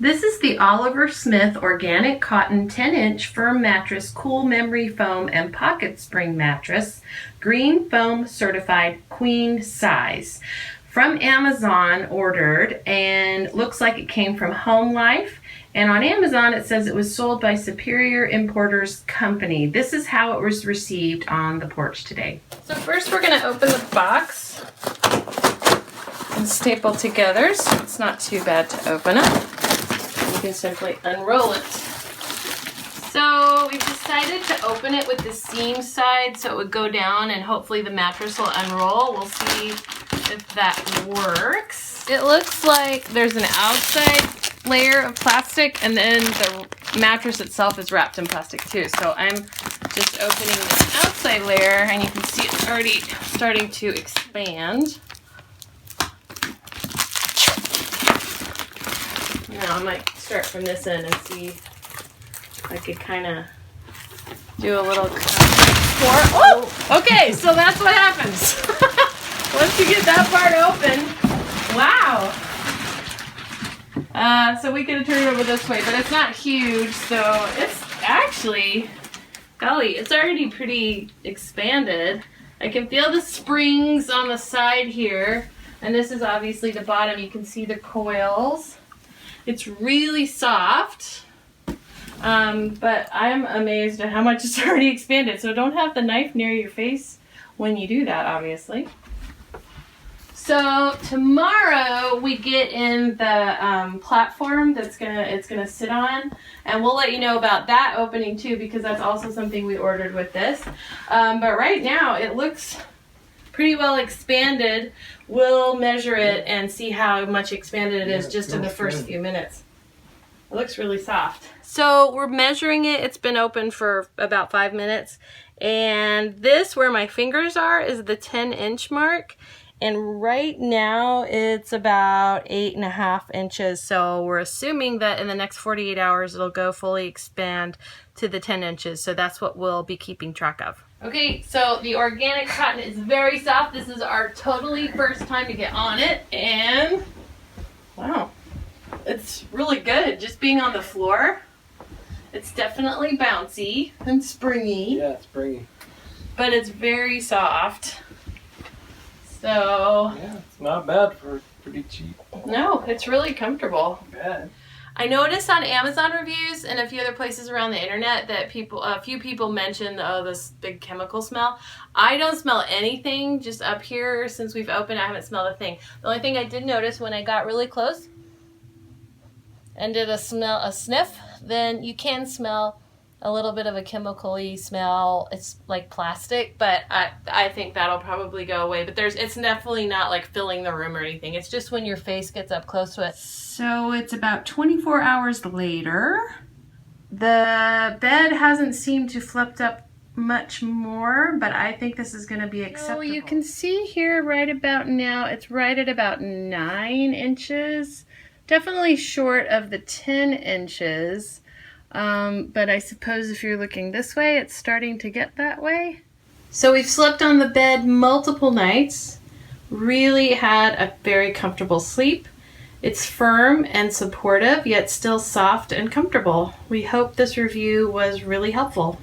This is the Oliver Smith Organic Cotton 10-inch Firm Mattress Cool Memory Foam and Pocket Spring Mattress, Green Foam Certified Queen Size. From Amazon ordered, and looks like it came from Home Life. And on Amazon it says it was sold by Superior Importers Company. This is how it was received on the porch today. So first we're going to open the box and staple together, so it's not too bad to open up. You can simply unroll it. So we've decided to open it with the seam side so it would go down and hopefully the mattress will unroll. We'll see if that works. It looks like there's an outside layer of plastic and then the mattress itself is wrapped in plastic too. So I'm just opening the outside layer and you can see it's already starting to expand. Now I might start from this end and see if I could kind of do a little pour. Oh, okay, so that's what happens. Once you get that part open, wow. So we could turn it over this way, but it's not huge, so it's actually, golly, it's already pretty expanded. I can feel the springs on the side here, and this is obviously the bottom. You can see the coils. It's really soft, but I'm amazed at how much it's already expanded. So don't have the knife near your face when you do that, obviously. So tomorrow we get in the platform that's it's gonna sit on, and we'll let you know about that opening too, because that's also something we ordered with this. But right now it looks pretty well expanded. We'll measure it and see how much expanded it is just in the first few minutes. It looks really soft. So we're measuring it. It's been open for about 5 minutes. And this, where my fingers are, is the 10-inch mark. And right now it's about 8.5 inches. So we're assuming that in the next 48 hours it'll go fully expand to the 10 inches. So that's what we'll be keeping track of. Okay, so the organic cotton is very soft. This is our totally first time to get on it, and wow, it's really good just being on the floor. It's definitely bouncy and springy. Yeah, it's springy. But it's very soft. So yeah, it's not bad for pretty cheap. No, it's really comfortable. Not bad. I noticed on Amazon reviews and a few other places around the internet that a few people mentioned, oh, this big chemical smell. I don't smell anything. Just up here, since we've opened, I haven't smelled a thing. The only thing I did notice when I got really close and did a sniff, then you can smell a little bit of a chemical-y smell. It's like plastic, but I think that'll probably go away. But it's definitely not like filling the room or anything. It's just when your face gets up close to it. So it's about 24 hours later. The bed hasn't seemed to flipped up much more, but I think this is going to be acceptable. So you can see here right about now, it's right at about 9 inches. Definitely short of the 10 inches. But I suppose if you're looking this way, it's starting to get that way. So we've slept on the bed multiple nights, really had a very comfortable sleep. It's firm and supportive, yet still soft and comfortable. We hope this review was really helpful.